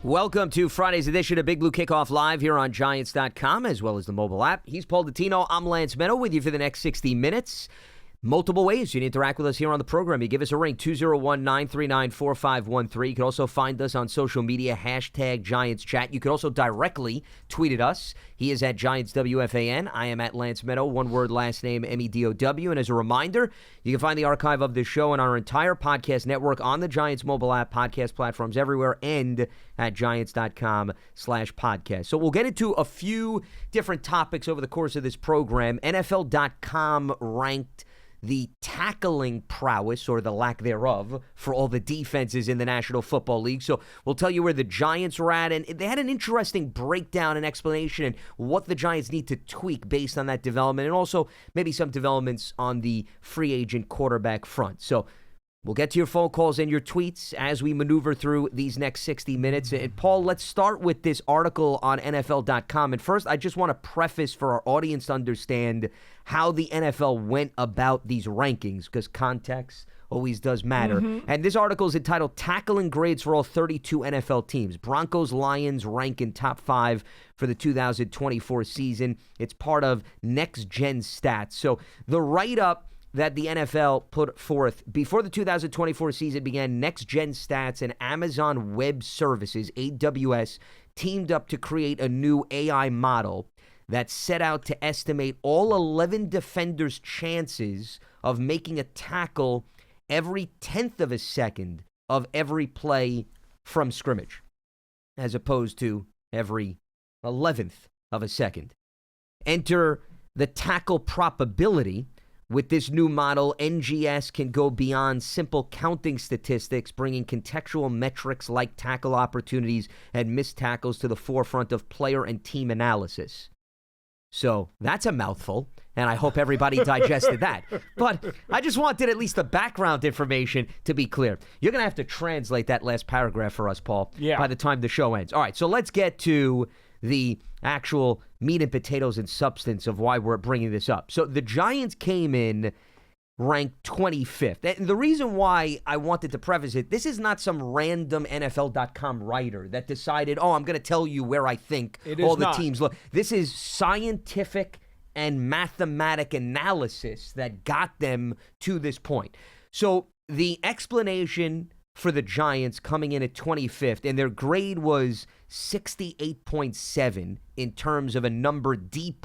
Welcome to Friday's edition of Big Blue Kickoff live here on Giants.com as well as the mobile app. He's Paul Dottino. I'm Lance Medow with you for the next 60 minutes. Multiple ways you can interact with us here on the program. You give us a ring, 201-939-4513. You can also find us on social media, hashtag Giants Chat. You can also directly tweet at us. He is at GiantsWFAN. I am at Lance Medow, one word, last name, Medow. And as a reminder, you can find the archive of this show and our entire podcast network on the Giants mobile app, podcast platforms everywhere, and at Giants.com/podcast. So we'll get into a few different topics over the course of this program. NFL.com ranked the tackling prowess, or the lack thereof, for all the defenses in the National Football League. So we'll tell you where the Giants are at, and they had an interesting breakdown and explanation and what the Giants need to tweak based on that development, and also maybe some developments on the free agent quarterback front. So we'll get to your phone calls and your tweets as we maneuver through these next 60 minutes. And Paul, let's start with this article on NFL.com. And first, I just want to preface for our audience to understand how the NFL went about these rankings, because context always does matter. And this article is entitled Tackling Grades for All 32 NFL Teams. Broncos, Lions rank in top 5 for the 2024 season. It's part of Next Gen Stats. So the write-up that the NFL put forth before the 2024 season began, Next Gen Stats and Amazon Web Services, AWS, teamed up to create a new AI model that set out to estimate all 11 defenders' chances of making a tackle every 10th of a second of every play from scrimmage, as opposed to every 11th of a second. Enter the tackle probability. With this new model, NGS can go beyond simple counting statistics, bringing contextual metrics like tackle opportunities and missed tackles to the forefront of player and team analysis. So that's a mouthful, and I hope everybody digested that. But I just wanted at least the background information to be clear. You're going to have to translate that last paragraph for us, Paul, by the time the show ends. All right, so let's get to the actual meat and potatoes and substance of why we're bringing this up. So the Giants came in ranked 25th. And the reason why I wanted to preface it, this is not some random NFL.com writer that decided, I'm going to tell you where I think all the teams look. This is scientific and mathematic analysis that got them to this point. So the explanation for the Giants coming in at 25th, and their grade was 68.7 in terms of a number D+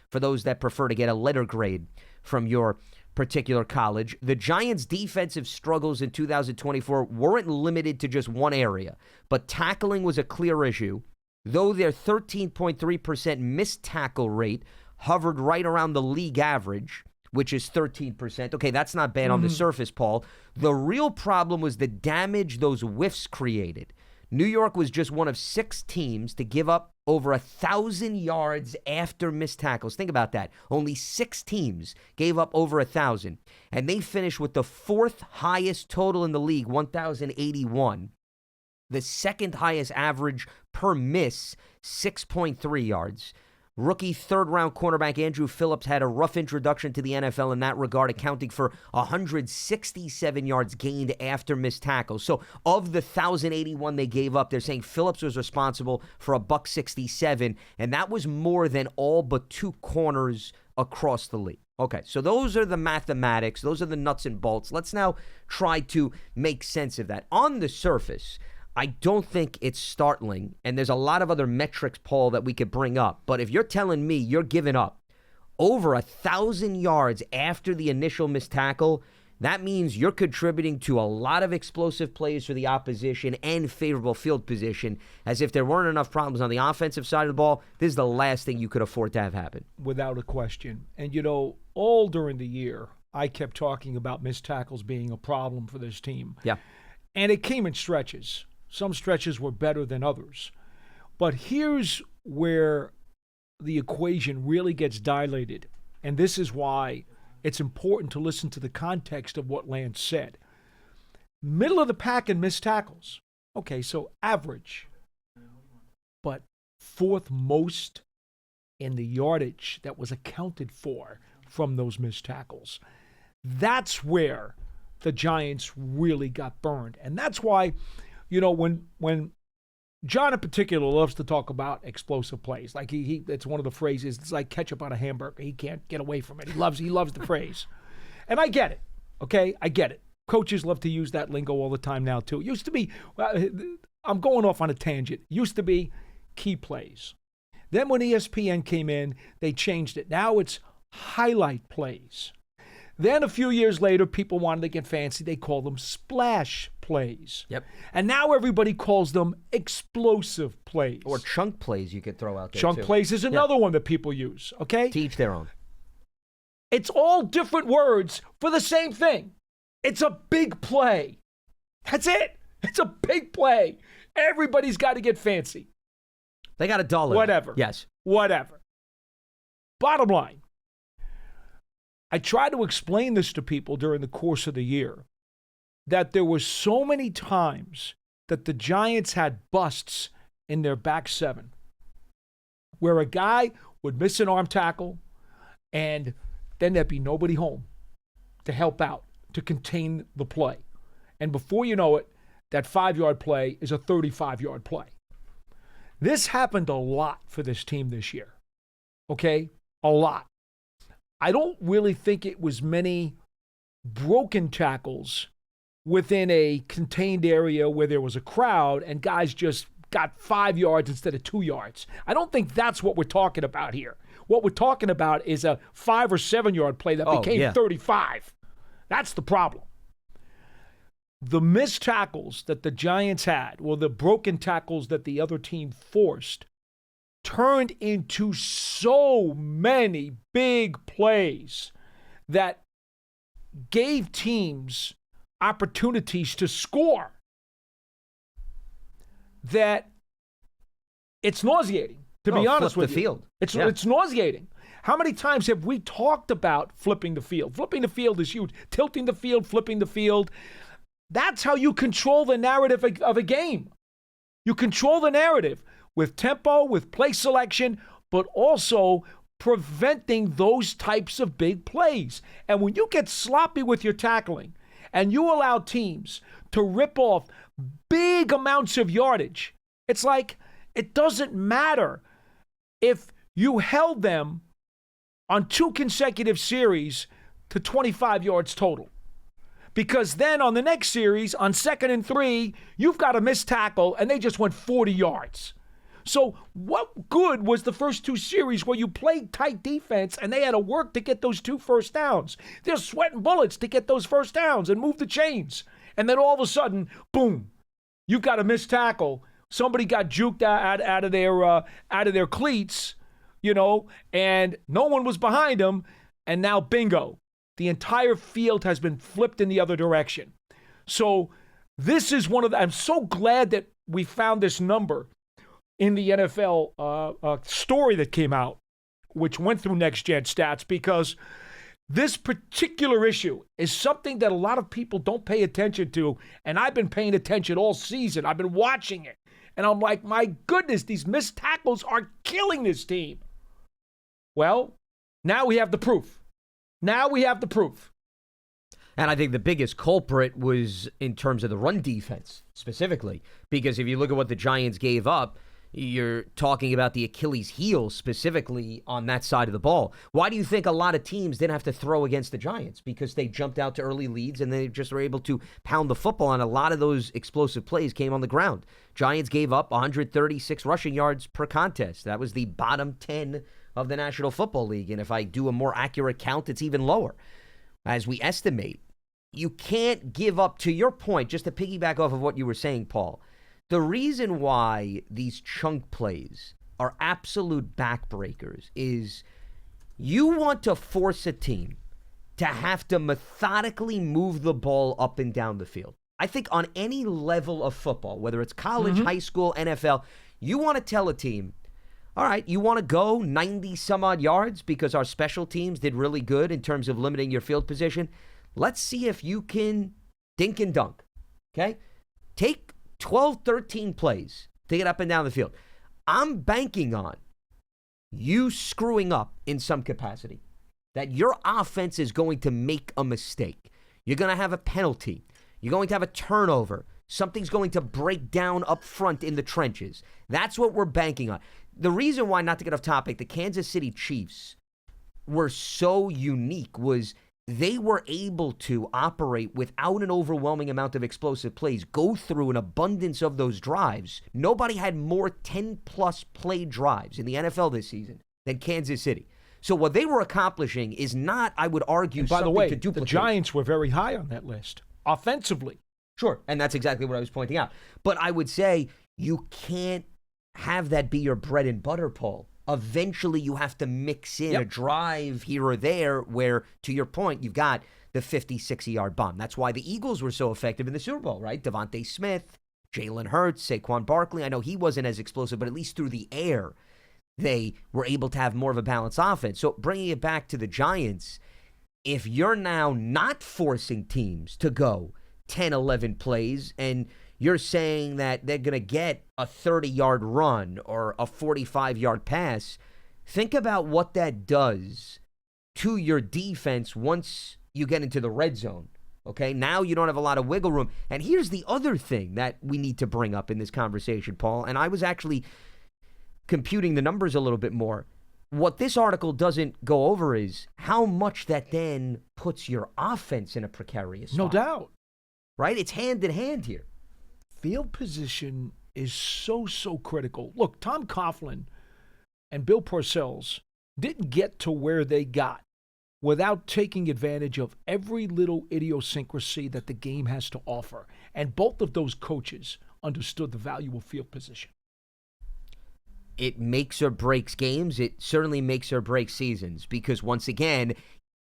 for those that prefer to get a letter grade from your particular college. The Giants' defensive struggles in 2024 weren't limited to just one area, but tackling was a clear issue, though their 13.3% missed tackle rate hovered right around the league average, which is 13%. Okay, that's not bad on the surface, Paul. The real problem was the damage those whiffs created. New York was just one of 6 teams to give up over 1,000 yards after missed tackles. Think about that. Only 6 teams gave up over 1,000. And they finished with the 4th highest total in the league, 1,081. The 2nd highest average per miss, 6.3 yards. Rookie third-round cornerback Andrew Phillips had a rough introduction to the NFL in that regard, accounting for 167 yards gained after missed tackles. So of the 1,081 they gave up, they're saying Phillips was responsible for $167, and that was more than all but 2 corners across the league. Okay, so those are the mathematics. Those are the nuts and bolts. Let's now try to make sense of that. On the surface, I don't think it's startling, and there's a lot of other metrics, Paul, that we could bring up. But if you're telling me you're giving up over 1,000 yards after the initial missed tackle, that means you're contributing to a lot of explosive plays for the opposition and favorable field position. As if there weren't enough problems on the offensive side of the ball, this is the last thing you could afford to have happen. Without a question. And, all during the year, I kept talking about missed tackles being a problem for this team. Yeah. And it came in stretches. Some stretches were better than others. But here's where the equation really gets dilated. And this is why it's important to listen to the context of what Lance said. Middle of the pack in missed tackles. Okay, so average. But 4th most in the yardage that was accounted for from those missed tackles. That's where the Giants really got burned. And that's why, when John in particular loves to talk about explosive plays. Like it's one of the phrases. It's like ketchup on a hamburger. He can't get away from it. He loves the phrase, and I get it. Okay, I get it. Coaches love to use that lingo all the time now too. It used to be. I'm going off on a tangent. It used to be key plays. Then when ESPN came in, they changed it. Now it's highlight plays. Then a few years later, people wanted to get fancy. They call them splash plays. Yep. And now everybody calls them explosive plays. Or chunk plays you could throw out there, Chunk too. plays is another one that people use, okay? To each their own. It's all different words for the same thing. It's a big play. That's it. It's a big play. Everybody's got to get fancy. They got a dollar. Whatever. Yes. Whatever. Bottom line, I try to explain this to people during the course of the year, that there were so many times that the Giants had busts in their back seven where a guy would miss an arm tackle and then there'd be nobody home to help out, to contain the play. And before you know it, that 5-yard play is a 35-yard play. This happened a lot for this team this year. Okay? A lot. I don't really think it was many broken tackles within a contained area where there was a crowd and guys just got 5 yards instead of 2 yards. I don't think that's what we're talking about here. What we're talking about is a 5 or 7 yard play that became 35. That's the problem. The missed tackles that the Giants had, or the broken tackles that the other team forced, turned into so many big plays that gave teams opportunities to score that it's nauseating, to be honest with you. Field. It's nauseating. How many times have we talked about flipping the field? Flipping the field is huge. Tilting the field, flipping the field. That's how you control the narrative of a game. You control the narrative with tempo, with play selection, but also preventing those types of big plays. And when you get sloppy with your tackling and you allow teams to rip off big amounts of yardage, it's like it doesn't matter if you held them on 2 consecutive series to 25 yards total. Because then on the next series, on 2nd and 3, you've got a missed tackle and they just went 40 yards. So what good was the first 2 series where you played tight defense and they had to work to get those 2 first downs? They're sweating bullets to get those first downs and move the chains. And then all of a sudden, boom, you've got a missed tackle. Somebody got juked out of their cleats, and no one was behind them. And now, bingo, the entire field has been flipped in the other direction. So this is I'm so glad that we found this number in the NFL story that came out, which went through Next Gen Stats, because this particular issue is something that a lot of people don't pay attention to, and I've been paying attention all season. I've been watching it, and I'm like, my goodness, these missed tackles are killing this team. Well, now we have the proof. And I think the biggest culprit was in terms of the run defense specifically, because if you look at what the Giants gave up, you're talking about the Achilles heel specifically on that side of the ball. Why do you think a lot of teams didn't have to throw against the Giants? Because they jumped out to early leads and they just were able to pound the football, and a lot of those explosive plays came on the ground. Giants gave up 136 rushing yards per contest. That was the bottom 10 of the National Football League, and if I do a more accurate count, it's even lower. As we estimate, you can't give up, to your point, just to piggyback off of what you were saying, Paul, the reason why these chunk plays are absolute backbreakers is you want to force a team to have to methodically move the ball up and down the field. I think on any level of football, whether it's college, high school, NFL, you want to tell a team, all right, you want to go 90 some odd yards because our special teams did really good in terms of limiting your field position. Let's see if you can dink and dunk, okay? Take 12, 13 plays to get up and down the field. I'm banking on you screwing up in some capacity, that your offense is going to make a mistake. You're going to have a penalty. You're going to have a turnover. Something's going to break down up front in the trenches. That's what we're banking on. The reason why, not to get off topic, the Kansas City Chiefs were so unique was they were able to operate without an overwhelming amount of explosive plays, go through an abundance of those drives. Nobody had more 10-plus play drives in the NFL this season than Kansas City. So what they were accomplishing is not, I would argue, and by something the way, to duplicate. The Giants were very high on that list, offensively. Sure, and that's exactly what I was pointing out. But I would say you can't have that be your bread and butter, Paul. Eventually, you have to mix in a drive here or there where, to your point, you've got the 50, 60-yard bomb. That's why the Eagles were so effective in the Super Bowl, right? Devontae Smith, Jalen Hurts, Saquon Barkley. I know he wasn't as explosive, but at least through the air, they were able to have more of a balanced offense. So bringing it back to the Giants, if you're now not forcing teams to go 10, 11 plays, and you're saying that they're going to get a 30-yard run or a 45-yard pass, think about what that does to your defense once you get into the red zone. Okay, now you don't have a lot of wiggle room. And here's the other thing that we need to bring up in this conversation, Paul, and I was actually computing the numbers a little bit more. What this article doesn't go over is how much that then puts your offense in a precarious spot. No doubt. Right? It's hand in hand here. Field position is so critical. Look, Tom Coughlin and Bill Parcells didn't get to where they got without taking advantage of every little idiosyncrasy that the game has to offer. And both of those coaches understood the value of field position. It makes or breaks games. It certainly makes or breaks seasons because, once again,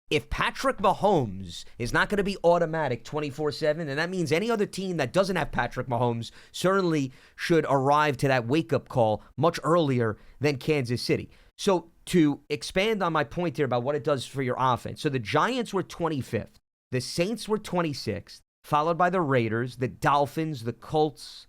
if Patrick Mahomes is not going to be automatic 24/7, and that means any other team that doesn't have Patrick Mahomes certainly should arrive to that wake-up call much earlier than Kansas City. So to expand on my point here about what it does for your offense, so the Giants were 25th, the Saints were 26th, followed by the Raiders, the Dolphins, the Colts,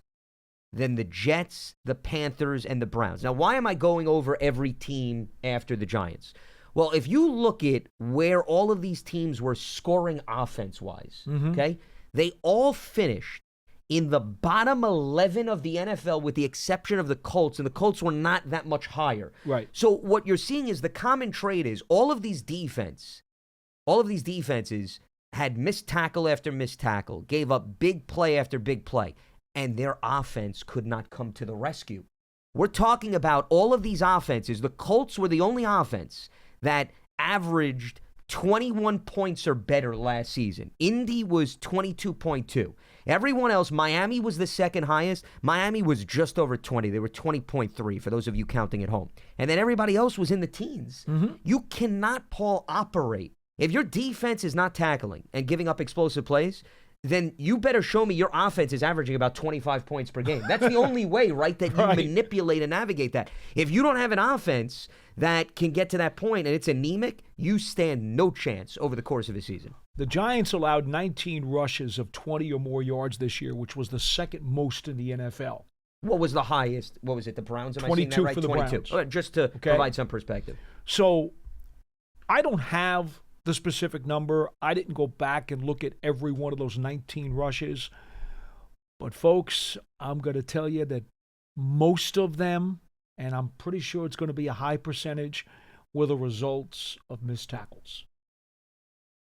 then the Jets, the Panthers, and the Browns. Now, why am I going over every team after the Giants? Well, if you look at where all of these teams were scoring offense-wise, okay, they all finished in the bottom 11 of the NFL with the exception of the Colts, and the Colts were not that much higher. Right. So what you're seeing is the common trait is all of these defenses had missed tackle after missed tackle, gave up big play after big play, and their offense could not come to the rescue. We're talking about all of these offenses. The Colts were the only offense that averaged 21 points or better last season. Indy was 22.2. Everyone else, Miami was the second highest. Miami was just over 20. They were 20.3 for those of you counting at home. And then everybody else was in the teens. You cannot, Paul, operate. If your defense is not tackling and giving up explosive plays, then you better show me your offense is averaging about 25 points per game. That's the only way, right, that you manipulate and navigate that. If you don't have an offense that can get to that point and it's anemic, you stand no chance over the course of a season. The Giants allowed 19 rushes of 20 or more yards this year, which was the second most in the NFL. What was the highest? What was it, the Browns? Am 22 I saying that right? for the 22. Browns. Just to provide some perspective. So I don't have the specific number. I didn't go back and look at every one of those 19 rushes. But, folks, I'm going to tell you that most of them, and I'm pretty sure it's going to be a high percentage, were the results of missed tackles.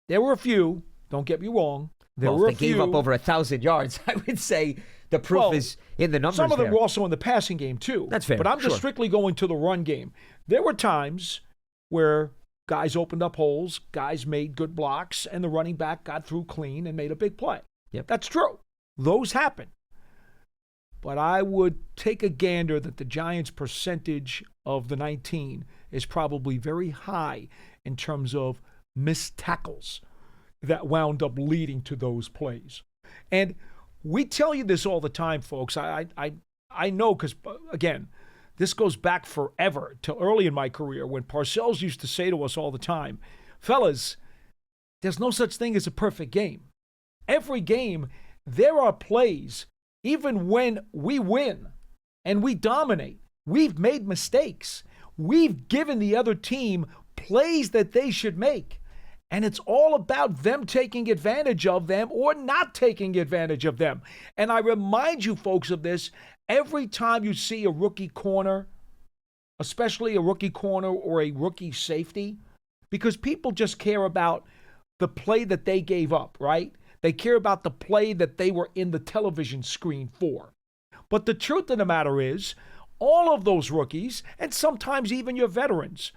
There were a few, don't get me wrong. There were a few. They gave up over 1,000 yards. I would say the proof is in the numbers. Some of them were also in the passing game, too. That's fair. But I'm just strictly going to the run game. There were times where guys opened up holes, guys made good blocks, and the running back got through clean and made a big play. Yep. That's true. Those happen. But I would take a gander that the Giants' percentage of the 19 is probably very high in terms of missed tackles that wound up leading to those plays. And we tell you this all the time, folks. I know because, again, this goes back forever to early in my career when Parcells used to say to us all the time, fellas, there's no such thing as a perfect game. Every game, there are plays, even when we win and we dominate, we've made mistakes. We've given the other team plays that they should make. And it's all about them taking advantage of them or not taking advantage of them. And I remind you folks of this every time you see a rookie corner, especially a rookie corner or a rookie safety, because people just care about the play that they gave up, right? They care about the play that they were in the television screen for. But the truth of the matter is, all of those rookies, and sometimes even your veterans,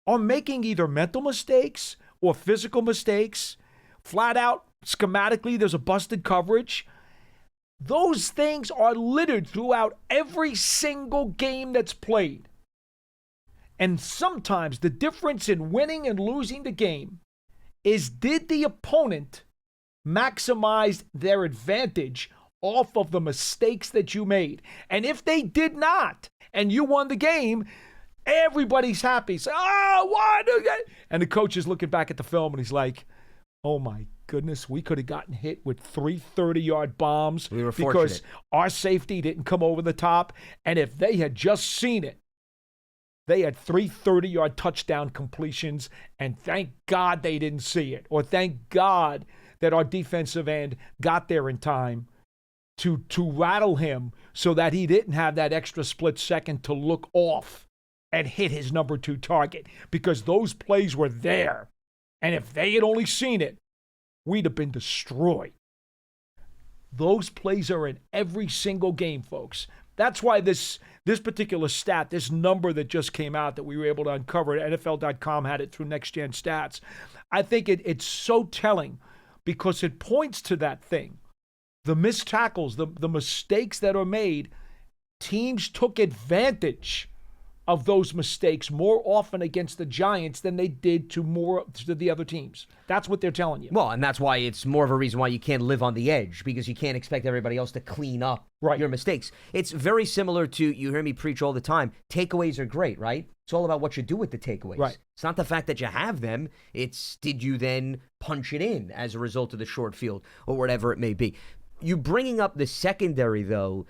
are making either mental mistakes or physical mistakes. Flat out, schematically, there's a busted coverage. Those things are littered throughout every single game that's played. And sometimes the difference in winning and losing the game is, did the opponent maximize their advantage off of the mistakes that you made? And if they did not, and you won the game, everybody's happy. Say, why? And the coach is looking back at the film and he's like, oh my goodness, we could have gotten hit with 3 30-yard bombs we were because fortunate. Our safety didn't come over the top. And if they had just seen it, they had 3 30-yard touchdown completions, and thank God they didn't see it. Or thank God that our defensive end got there in time to rattle him so that he didn't have that extra split second to look off and hit his number 2 target, because those plays were there. And if they had only seen it, we'd have been destroyed. Those plays are in every single game, folks. That's why this particular stat, this number that just came out that we were able to uncover at NFL.com, had it through Next Gen Stats. I think it's so telling because it points to that thing. The missed tackles, the mistakes that are made, teams took advantage of those mistakes more often against the Giants than they did to the other teams. That's what they're telling you. Well, and that's why it's more of a reason why you can't live on the edge, because you can't expect everybody else to clean up your mistakes. It's very similar to, you hear me preach all the time, takeaways are great, right? It's all about what you do with the takeaways. Right. It's not the fact that you have them. It's, did you then punch it in as a result of the short field or whatever it may be. You bringing up the secondary, though,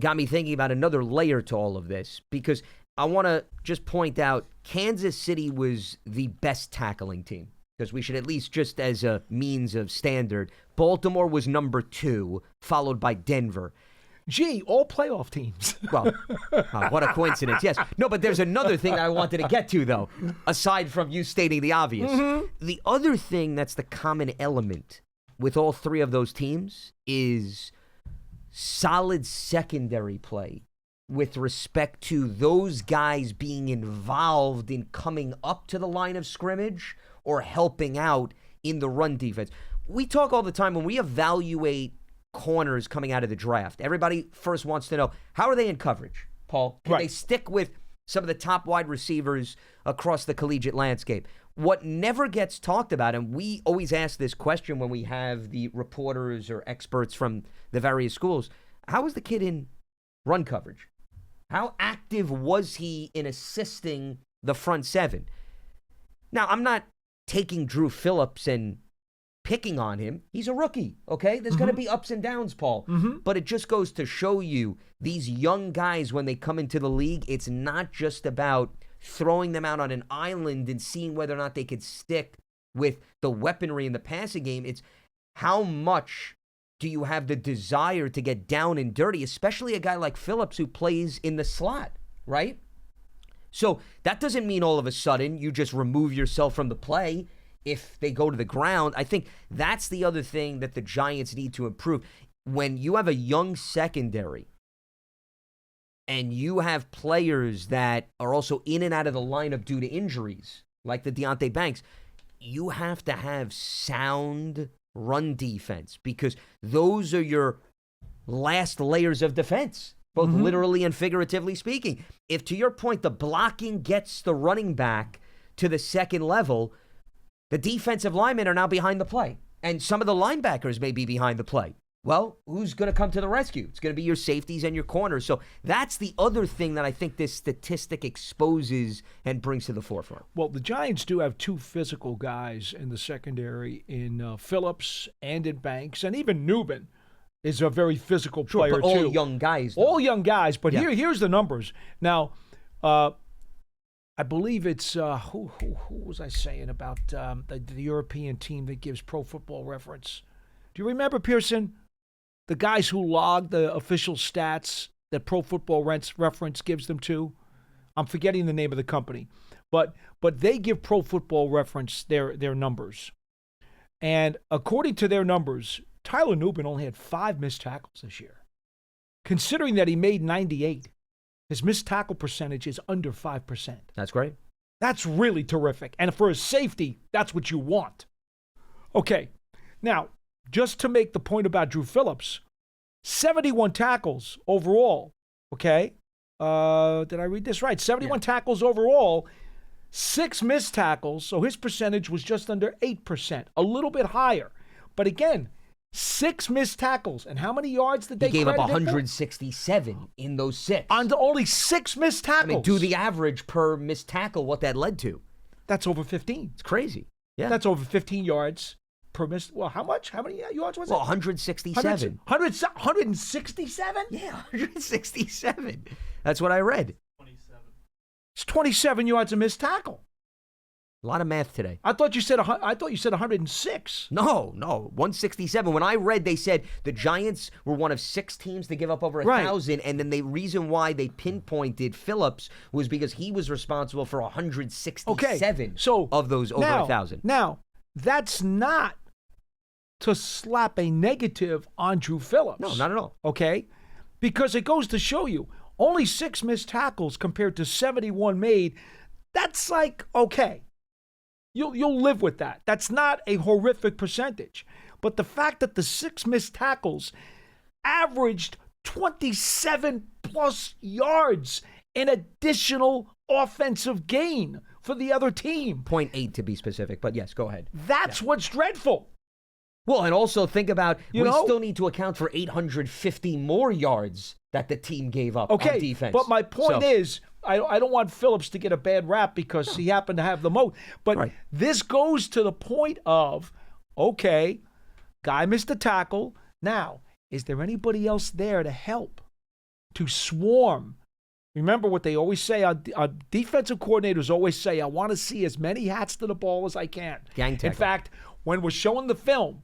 got me thinking about another layer to all of this, because I want to just point out Kansas City was the best tackling team, because we should at least, just as a means of standard, Baltimore was number 2, followed by Denver. Gee, all playoff teams. Well, what a coincidence. Yes. No, but there's another thing that I wanted to get to, though, aside from you stating the obvious. Mm-hmm. The other thing that's the common element with all 3 of those teams is solid secondary play with respect to those guys being involved in coming up to the line of scrimmage or helping out in the run defense. We talk all the time when we evaluate corners coming out of the draft. Everybody first wants to know, how are they in coverage, Paul? Can they stick with some of the top wide receivers across the collegiate landscape? What never gets talked about, and we always ask this question when we have the reporters or experts from the various schools, how is the kid in run coverage? How active was he in assisting the front 7? Now, I'm not taking Drew Phillips and picking on him. He's a rookie, okay? There's going to be ups and downs, Paul. But it just goes to show you, these young guys, when they come into the league, it's not just about throwing them out on an island and seeing whether or not they could stick with the weaponry in the passing game. It's how much do you have the desire to get down and dirty, especially a guy like Phillips who plays in the slot, right? So that doesn't mean all of a sudden you just remove yourself from the play if they go to the ground. I think that's the other thing that the Giants need to improve. When you have a young secondary and you have players that are also in and out of the lineup due to injuries, like the Deonte Banks, you have to have sound run defense, because those are your last layers of defense, both literally and figuratively speaking. If, to your point, the blocking gets the running back to the second level, the defensive linemen are now behind the play, and some of the linebackers may be behind the play. Well, who's going to come to the rescue? It's going to be your safeties and your corners. So that's the other thing that I think this statistic exposes and brings to the forefront. Well, the Giants do have 2 physical guys in the secondary, in Phillips and in Banks, and even Newman is a very physical player, but all too. Young guys. All young guys, but here's the numbers. Now, I believe it's who was I saying about the European team that gives Pro Football Reference? Do you remember, Pearson? The guys who log the official stats that Pro Football Reference gives them to? I'm forgetting the name of the company. But they give Pro Football Reference their numbers. And according to their numbers, Tyler Nubin only had 5 missed tackles this year. Considering that he made 98, his missed tackle percentage is under 5%. That's great. That's really terrific. And for a safety, that's what you want. Okay, now, just to make the point about Drew Phillips, 71 tackles overall, okay? Did I read this right? 71 tackles overall, 6 missed tackles, so his percentage was just under 8%, a little bit higher. But again, 6 missed tackles. And how many yards did they He gave up credit him for? 167 in those 6. On only 6 missed tackles. I mean, do the average per missed tackle, what that led to. That's over 15. It's crazy. Yeah. That's over 15 yards per missed. Well, how much? How many yards was it? Well, 167. 167? Yeah, 167. That's what I read. It's 27 yards a missed tackle. A lot of math today. I thought you said 106. No, 167. When I read, they said the Giants were one of 6 teams to give up over 1,000, and then the reason why they pinpointed Phillips was because he was responsible for 167 of those over 1,000. Now, that's not to slap a negative on Drew Phillips. No, not at all. Okay? Because it goes to show you, only 6 missed tackles compared to 71 made. That's like, okay. You'll live with that. That's not a horrific percentage. But the fact that the 6 missed tackles averaged 27 plus yards in additional offensive gain for the other team. 0.8 to be specific, but yes, go ahead. That's what's dreadful. Well, and also think about, we still need to account for 850 more yards that the team gave up on defense. But my point is, I don't want Phillips to get a bad rap because he happened to have the most. But this goes to the point of, okay, guy missed a tackle. Now, is there anybody else there to help, to swarm? Remember what they always say, our defensive coordinators always say, I want to see as many hats to the ball as I can. Gang tackle. In fact, when we're showing the film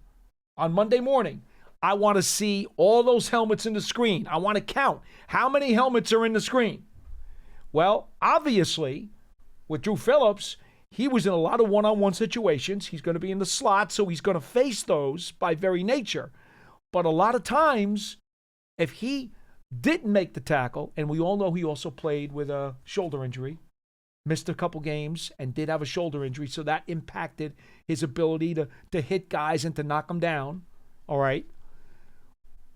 on Monday morning, I want to see all those helmets in the screen. I want to count how many helmets are in the screen. Well, obviously, with Drew Phillips, he was in a lot of one-on-one situations. He's going to be in the slot, so he's going to face those by very nature. But a lot of times, if he didn't make the tackle, and we all know he also played with a shoulder injury, missed a couple games, and did have a shoulder injury, so that impacted his ability to hit guys and to knock them down, all right?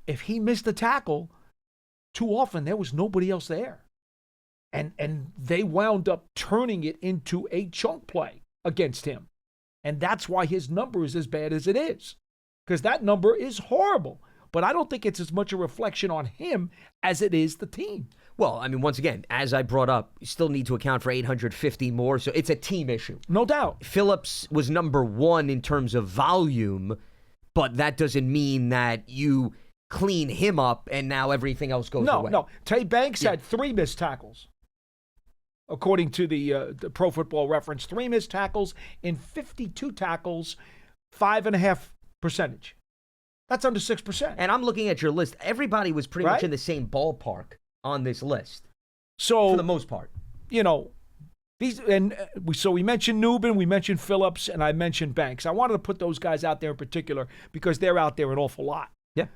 If he missed the tackle, too often there was nobody else there. And they wound up turning it into a chunk play against him. And that's why his number is as bad as it is. Because that number is horrible. But I don't think it's as much a reflection on him as it is the team. Well, I mean, once again, as I brought up, you still need to account for 850 more. So it's a team issue. No doubt. Phillips was number 1 in terms of volume, but that doesn't mean that you clean him up and now everything else goes away. No. Tay Banks had 3 missed tackles. According to the Pro Football Reference, 3 missed tackles in 52 tackles, 5.5 percentage. That's under 6%. And I'm looking at your list. Everybody was pretty much in the same ballpark on this list. So, for the most part. You know, so we mentioned Nubin, we mentioned Phillips, and I mentioned Banks. I wanted to put those guys out there in particular because they're out there an awful lot. Yeah.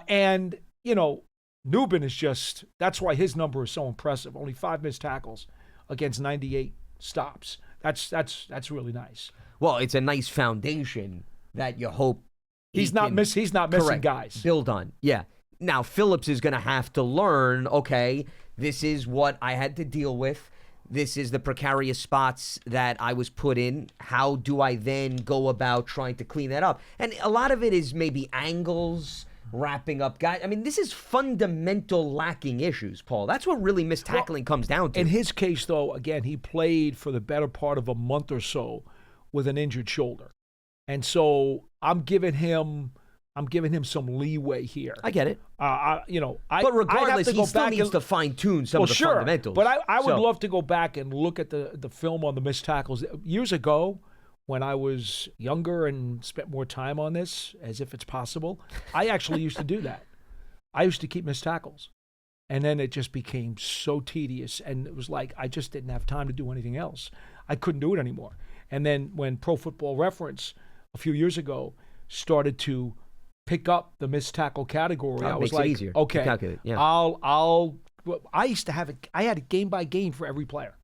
And, you know, Nubin is just, that's why his number is so impressive. Only 5 missed tackles against 98 stops. That's really nice. Well, it's a nice foundation that you hope he's not missing guys. Build on. Yeah. Now, Phillips is going to have to learn, okay, this is what I had to deal with. This is the precarious spots that I was put in. How do I then go about trying to clean that up? And a lot of it is maybe angles, wrapping up guys. I mean, this is fundamental lacking issues, Paul. That's what really missed tackling comes down to. In his case, though, again, he played for the better part of a month or so with an injured shoulder. And so I'm giving him I'm giving him some leeway here. I get it. But regardless, he still needs to fine-tune some of the fundamentals. But I would love to go back and look at the film on the missed tackles. Years ago, when I was younger and spent more time on this, as if it's possible, I actually used to do that. I used to keep missed tackles. And then it just became so tedious, and it was like I just didn't have time to do anything else. I couldn't do it anymore. And then when Pro Football Reference a few years ago started to pick up the missed tackle category, I was like, okay, I used to have I had a game by game for every player.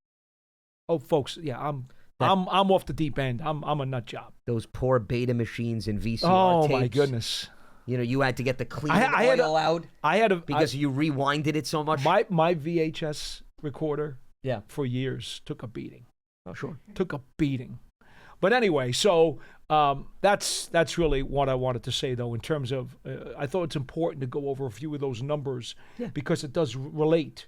Oh, folks, yeah, I'm off the deep end. I'm a nut job. Those poor beta machines and VCR oh, tapes. My goodness. You had to get the clean oil out because you rewinded it so much. My VHS recorder for years took a beating. Oh, sure. Took a beating. But anyway, so that's really what I wanted to say, though, in terms of I thought it's important to go over a few of those numbers because it does relate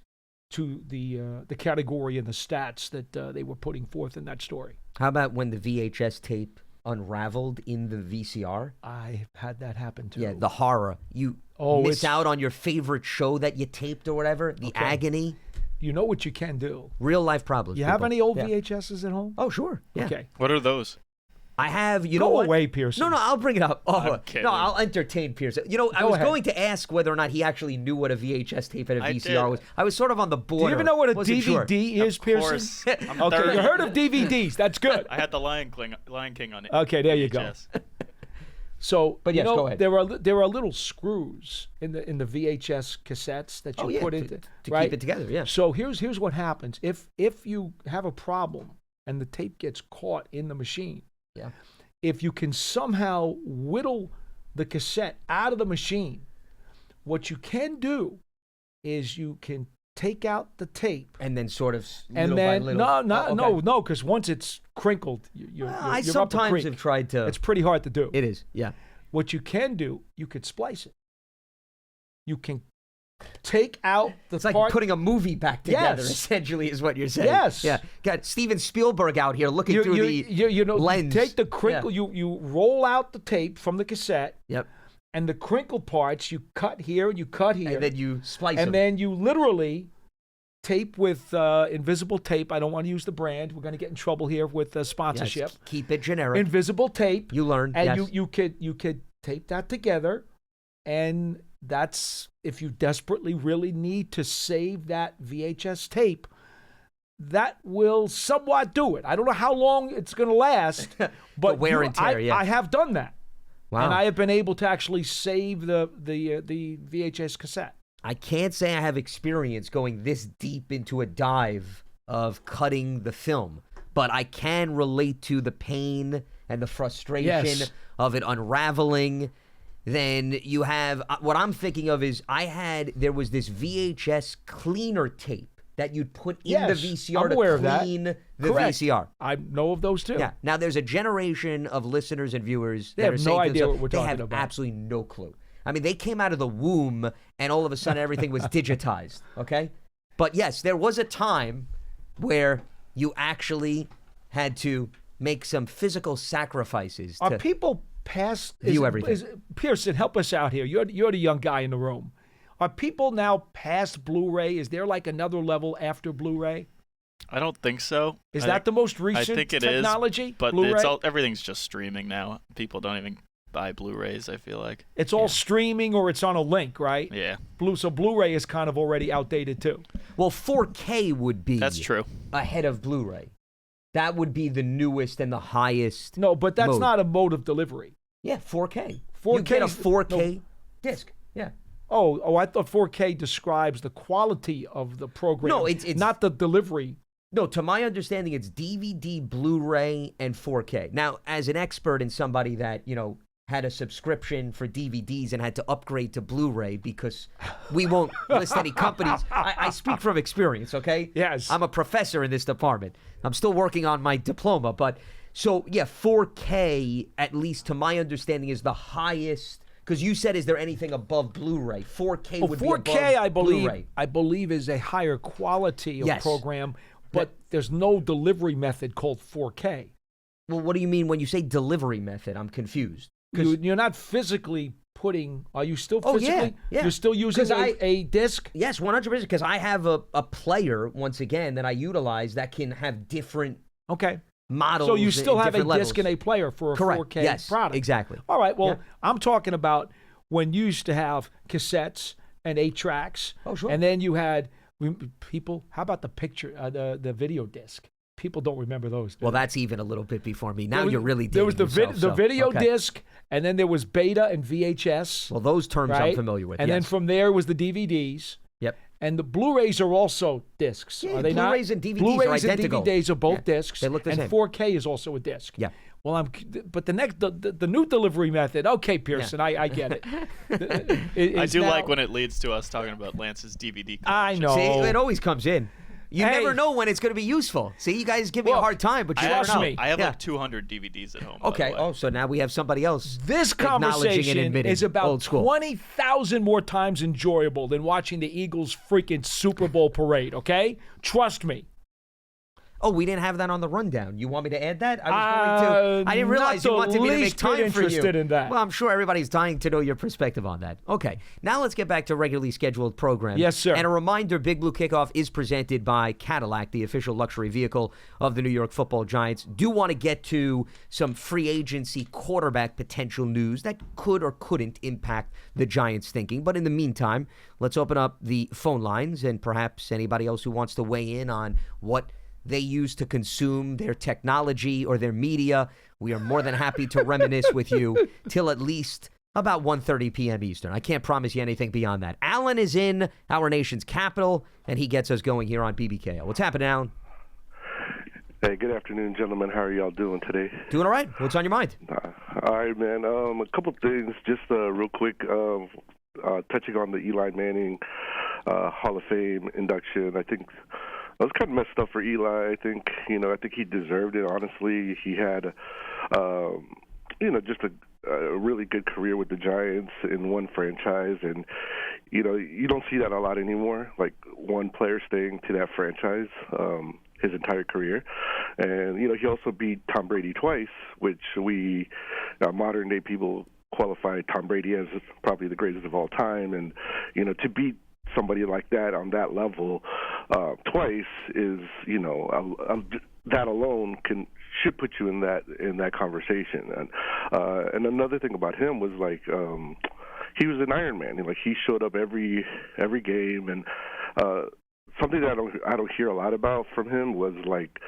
to the category and the stats that they were putting forth in that story. How about when the VHS tape unraveled in the VCR? I had that happen, too. Yeah, the horror. You miss out on your favorite show that you taped or whatever, the agony. You know what you can do. Real life problems. You have any old VHSs at home? Oh, sure. Yeah. Okay. What are those? I have, Go away, Pearson. No, I'll bring it up. Oh, no, I'll entertain Pearson. I was going to ask whether or not he actually knew what a VHS tape and a VCR was. I was sort of on the border. Do you even know what a DVD is, Pearson? Okay, you heard of DVDs. That's good. I had the Lion King on it. Okay, there you go. So, but yes, go ahead. There are little screws in the VHS cassettes that you put into to keep it together. Yeah. So here's what happens if you have a problem and the tape gets caught in the machine. Yeah. If you can somehow whittle the cassette out of the machine, what you can do is you can take out the tape and then sort of by little. No, because once it's crinkled, you're I sometimes have tried to. It's pretty hard to do. It is, yeah. What you can do, you could splice it. You can take out the It's like putting a movie back together, essentially, is what you're saying. Yes. Yeah. Got Steven Spielberg out here looking through the lens. You take the crinkle, you roll out the tape from the cassette. Yep. And the crinkle parts, you cut here and you cut here. And then you splice them. And then you literally tape with invisible tape. I don't want to use the brand. We're going to get in trouble here with sponsorship. Yes, keep it generic. Invisible tape. You learned, and you could tape that together, and that's if you desperately really need to save that VHS tape. That will somewhat do it. I don't know how long it's going to last, but wear and tear. I have done that. Wow. And I have been able to actually save the VHS cassette. I can't say I have experience going this deep into a dive of cutting the film, but I can relate to the pain and the frustration of it unraveling. Then you have, what I'm thinking of is there was this VHS cleaner tape that you'd put in the VCR to clean the VCR. I know of those too. Yeah. Now there's a generation of listeners and viewers that have are no idea what we're talking about. They have absolutely no clue. I mean, they came out of the womb and all of a sudden everything was digitized, okay? But yes, there was a time where you actually had to make some physical sacrifices Are to people past view everything. Pearson, help us out here. You're the young guy in the room. Are people now past Blu-ray? Is there like another level after Blu-ray? I don't think so. Is that the most recent technology? But Blu-ray? Everything's just streaming now. People don't even buy Blu-rays, I feel like. It's all streaming or it's on a link, right? Yeah. So Blu-ray is kind of already outdated too. Well, 4K would be That's true. ahead of Blu-ray. That would be the newest and the highest. No, but that's not a mode of delivery. Yeah, 4K. 4K. You get a 4K disc. Yeah. Oh, I thought 4K describes the quality of the program. No, it's not the delivery. No, to my understanding, it's DVD, Blu-ray, and 4K. Now, as an expert and somebody that, had a subscription for DVDs and had to upgrade to Blu-ray because we won't list any companies. I speak from experience, okay? Yes. I'm a professor in this department. I'm still working on my diploma. But, 4K, at least to my understanding, is the highest. Because you said, is there anything above Blu-ray? 4K would be above 4K, Blu-ray. I believe, is a higher quality of program, but there's no delivery method called 4K. Well, what do you mean when you say delivery method? I'm confused. You're not physically putting? Are you still Oh, physically? yeah. You're still using a disc? Yes, 100%. Because I have a player once again that I utilize that can have different models. So you still have a levels. disc and a player for a Correct. 4K Yes, product. exactly. All right. Well, I'm talking about when you used to have cassettes and 8 tracks. Oh, sure. And then you had people. How about the picture, the video disc? People don't remember those. Well, that's even a little bit before me. Now you're really there was dating yourself, the video okay. disc, and then there was beta and VHS. Well, those terms right? I'm familiar with. And then yes. from there was the DVDs. Yep. And the Blu-rays are also discs, Yeah, are they not? Blu-rays and DVDs Blu-rays are identical. and DVDs are both discs. They look the and same. 4K is also a disc. Yeah. Well, but the new delivery method. Okay, Pearson, I get it. I do like when it leads to us talking about Lance's DVD collection. I know. See, it always comes in. You Hey. never know when it's going to be useful. See, you guys give me a hard time, but you trust never know. me. I have Yeah. like 200 DVDs at home. by Okay. the way. Oh, so now we have somebody else. This acknowledging and conversation admitting is about old school. 20,000 more times enjoyable than watching the Eagles' freaking Super Bowl parade, okay? Trust me. Oh, we didn't have that on the rundown. You want me to add that? I was going to. I didn't realize not you wanted the me to make least bit time for you. interested in that. Well, I'm sure everybody's dying to know your perspective on that. Okay, now let's get back to regularly scheduled program. Yes, sir. And a reminder, Big Blue Kickoff is presented by Cadillac, the official luxury vehicle of the New York Football Giants. Do want to get to some free agency quarterback potential news that could or couldn't impact the Giants' thinking. But in the meantime, let's open up the phone lines and perhaps anybody else who wants to weigh in on what they use to consume their technology or their media. We are more than happy to reminisce with you till at least about 1:30 p.m. Eastern. I can't promise you anything beyond that. Alan is in our nation's capital, and he gets us going here on BBKO. What's happening, Alan? Hey, good afternoon, gentlemen. How are y'all doing today? Doing all right. What's on your mind? All right, man. A couple things, just real quick, touching on the Eli Manning Hall of Fame induction. I think it was kind of messed up for Eli. I think he deserved it. Honestly, he had, just a really good career with the Giants in one franchise, and you don't see that a lot anymore. Like one player staying to that franchise his entire career, and he also beat Tom Brady twice, which we modern day people qualify Tom Brady as probably the greatest of all time, and to beat somebody like that on that level twice is that alone should put you in that conversation. And another thing about him was like he was an Iron Man. Like he showed up every game, and something that I don't hear a lot about from him was like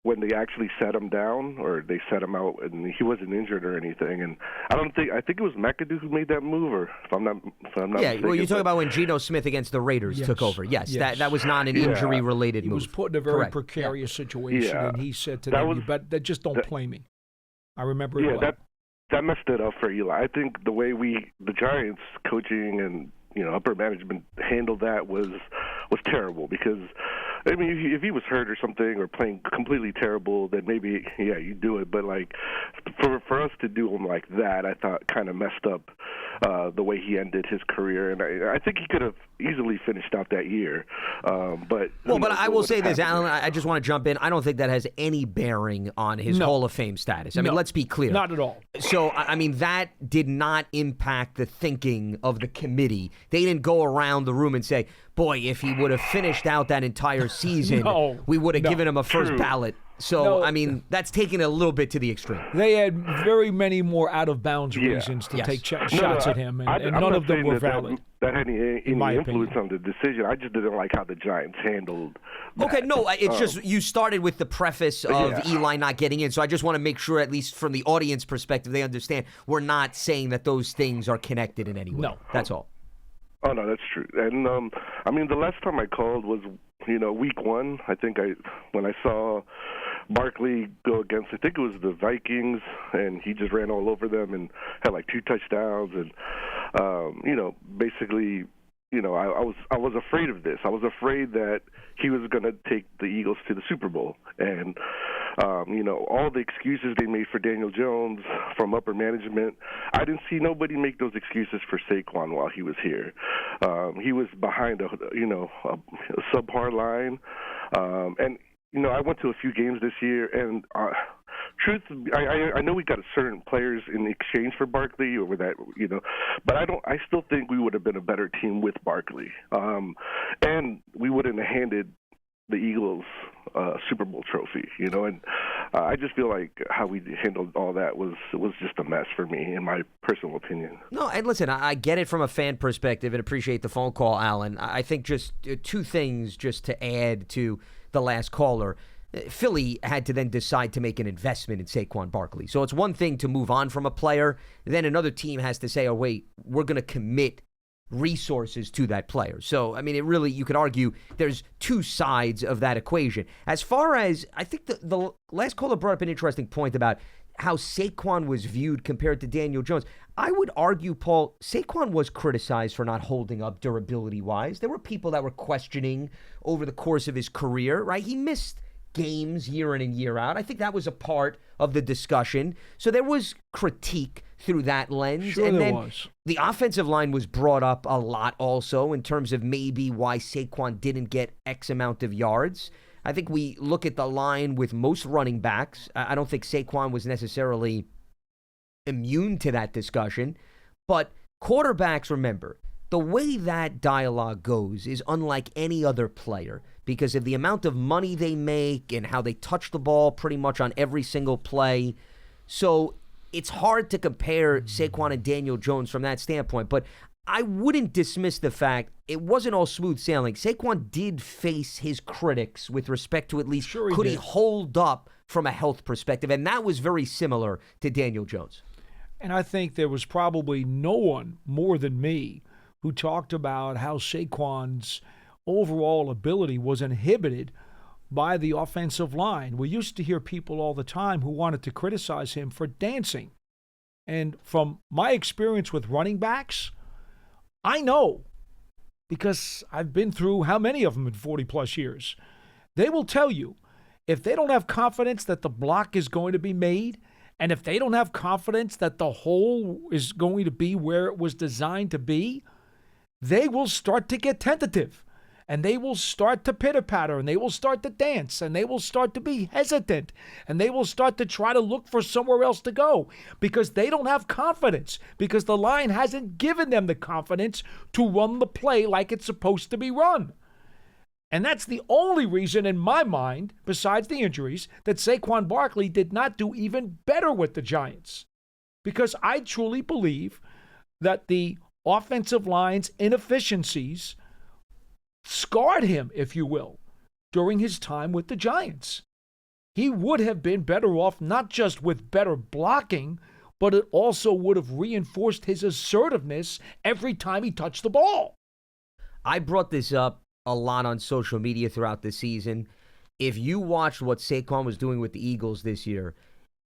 when they actually set him down or they set him out and he wasn't injured or anything. And I think it was McAdoo who made that move, or if I'm not mistaken. Well, you're talking about when Geno Smith against the Raiders took over. Yes. That was not an injury-related move. He was put in a very Correct. precarious situation, and he said to them, just don't play me. I remember it well. That messed it up for Eli. I think the way the Giants coaching and upper management handled that was terrible, because I mean, if he was hurt or something or playing completely terrible, then maybe you do it. But like for us to do him like that, I thought kind of messed up the way he ended his career, and I think he could have easily finished out that year. But I will say this, Alan. I just want to jump in. I don't think that has any bearing on his Hall of Fame status. I mean, let's be clear. Not at all. So, I mean, that did not impact the thinking of the committee. They didn't go around the room and say, boy, if he would have finished out that entire season, we would have given him a first ballot. So, I mean, that's taking it a little bit to the extreme. They had very many more out-of-bounds reasons to take shots at him, and none of them were valid. That had any influence on the decision. I just didn't like how the Giants handled that. Okay, no, it's just you started with the preface of Eli not getting in, so I just want to make sure, at least from the audience perspective, they understand we're not saying that those things are connected in any way. No. That's all. Oh, no, that's true. And, I mean, the last time I called was, week one. I think when I saw Barkley go against, I think it was the Vikings, and he just ran all over them and had like 2 touchdowns. And, basically, I was afraid of this. I was afraid that he was going to take the Eagles to the Super Bowl. And, all the excuses they made for Daniel Jones from upper management, I didn't see nobody make those excuses for Saquon while he was here. He was behind a subpar line. And, I went to a few games this year, and I know we got certain players in exchange for Barkley over that, but I still think we would have been a better team with Barkley, and we wouldn't have handed the Eagles Super Bowl trophy, and I just feel like how we handled all that was just a mess for me, in my personal opinion. No, and listen, I get it from a fan perspective and appreciate the phone call, Alan. I think just two things just to add to the last caller. Philly had to then decide to make an investment in Saquon Barkley. So it's one thing to move on from a player. Then another team has to say, oh, wait, we're going to commit resources to that player. So, I mean, it really, you could argue there's two sides of that equation. As far as, I think the last caller brought up an interesting point about how Saquon was viewed compared to Daniel Jones. I would argue, Paul, Saquon was criticized for not holding up durability-wise. There were people that were questioning over the course of his career, right? He missed games year in and year out. I think that was a part of the discussion. So there was critique through that lens. Sure, and there then was. The offensive line was brought up a lot also in terms of maybe why Saquon didn't get X amount of yards. I think we look at the line with most running backs. I don't think Saquon was necessarily immune to that discussion. But quarterbacks, remember, the way that dialogue goes is unlike any other player because of the amount of money they make and how they touch the ball pretty much on every single play. So it's hard to compare Saquon and Daniel Jones from that standpoint, but I wouldn't dismiss the fact it wasn't all smooth sailing. Saquon did face his critics with respect to at least could he hold up from a health perspective, and that was very similar to Daniel Jones. And I think there was probably no one more than me who talked about how Saquon's overall ability was inhibited by the offensive line. We used to hear people all the time who wanted to criticize him for dancing. And from my experience with running backs, I know, because I've been through how many of them in 40-plus years, they will tell you, if they don't have confidence that the block is going to be made, and if they don't have confidence that the hole is going to be where it was designed to be, they will start to get tentative. And they will start to pitter-patter, and they will start to dance, and they will start to be hesitant, and they will start to try to look for somewhere else to go because they don't have confidence, because the line hasn't given them the confidence to run the play like it's supposed to be run. And that's the only reason in my mind, besides the injuries, that Saquon Barkley did not do even better with the Giants. Because I truly believe that the offensive line's inefficiencies scarred him, if you will, during his time with the Giants. He would have been better off not just with better blocking, but it also would have reinforced his assertiveness every time he touched the ball. I brought this up a lot on social media throughout the season. If you watched what Saquon was doing with the Eagles this year,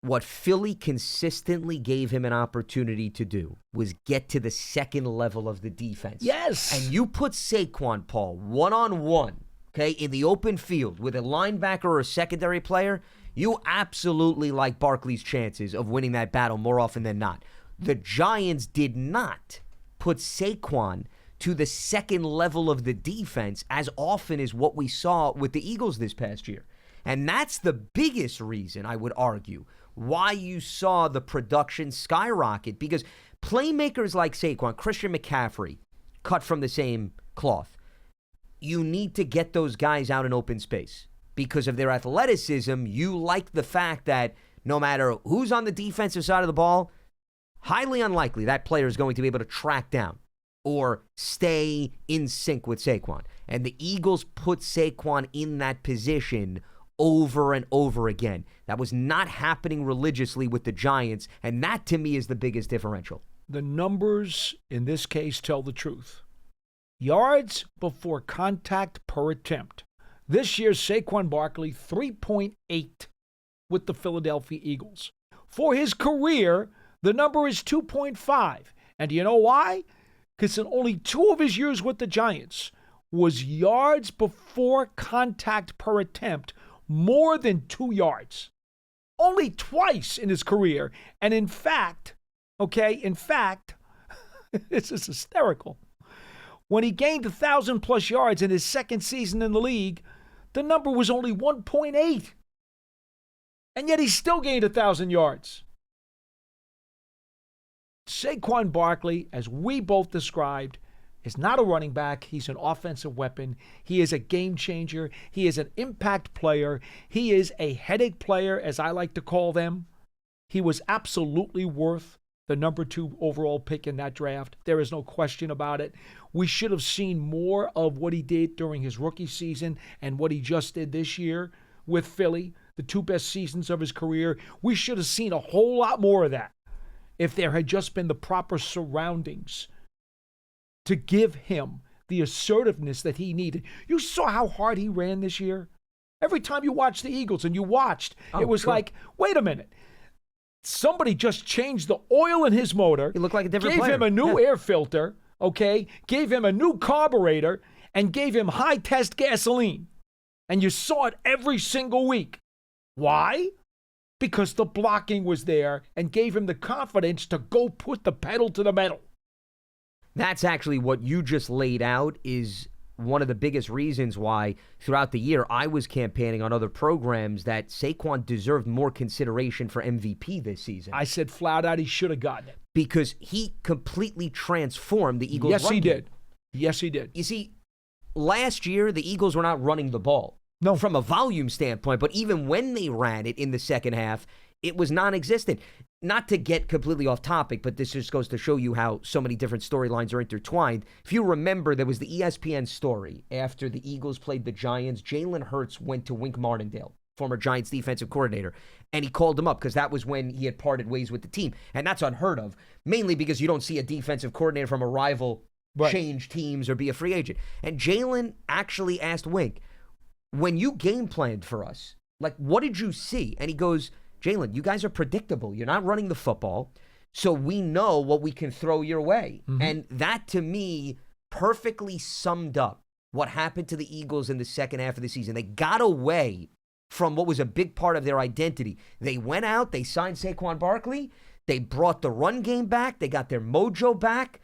what Philly consistently gave him an opportunity to do was get to the second level of the defense. Yes. And you put Saquon, Paul, one-on-one, okay, in the open field with a linebacker or a secondary player, you absolutely like Barkley's chances of winning that battle more often than not. The Giants did not put Saquon to the second level of the defense as often as what we saw with the Eagles this past year. And that's the biggest reason, I would argue, why you saw the production skyrocket, because playmakers like Saquon, Christian McCaffrey, cut from the same cloth. You need to get those guys out in open space because of their athleticism. You like the fact that no matter who's on the defensive side of the ball, highly unlikely that player is going to be able to track down or stay in sync with Saquon. And the Eagles put Saquon in that position over and over again. That was not happening religiously with the Giants, and that to me is the biggest differential. The numbers in this case tell the truth. Yards before contact per attempt. This year's Saquon Barkley, 3.8 with the Philadelphia Eagles. For his career, the number is 2.5. And do you know why? Because in only 2 of his years with the Giants was yards before contact per attempt more than 2 yards. Only twice in his career. And in fact, this is hysterical. When he gained 1,000+ yards in his second season in the league, the number was only 1.8. And yet he still gained 1,000 yards. Saquon Barkley, as we both described, is not a running back. He's an offensive weapon. He is a game changer. He is an impact player. He is a headache player, as I like to call them. He was absolutely worth the number 2 overall pick in that draft. There is no question about it. We should have seen more of what he did during his rookie season and what he just did this year with Philly, the 2 best seasons of his career. We should have seen a whole lot more of that if there had just been the proper surroundings to give him the assertiveness that he needed. You saw how hard he ran this year? Every time you watched the Eagles and you watched, it was like, wait a minute. Somebody just changed the oil in his motor. He looked like a different player. Gave him a new air filter, okay? Gave him a new carburetor and gave him high-test gasoline. And you saw it every single week. Why? Because the blocking was there and gave him the confidence to go put the pedal to the metal. That's actually what you just laid out is one of the biggest reasons why throughout the year I was campaigning on other programs that Saquon deserved more consideration for MVP this season. I said flat out he should have gotten it. Because he completely transformed the Eagles' Yes, run he game. did. Yes, he did. You see, last year the Eagles were not running the ball. No. From a volume standpoint, but even when they ran it in the second half, it was non-existent. Not to get completely off topic, but this just goes to show you how so many different storylines are intertwined. If you remember, there was the ESPN story after the Eagles played the Giants. Jalen Hurts went to Wink Martindale, former Giants defensive coordinator, and he called him up because that was when he had parted ways with the team. And that's unheard of, mainly because you don't see a defensive coordinator from a rival change teams or be a free agent. And Jalen actually asked Wink, when you game planned for us, like, what did you see? And he goes, Jalen, you guys are predictable. You're not running the football, so we know what we can throw your way. Mm-hmm. And that, to me, perfectly summed up what happened to the Eagles in the second half of the season. They got away from what was a big part of their identity. They went out, they signed Saquon Barkley, they brought the run game back, they got their mojo back,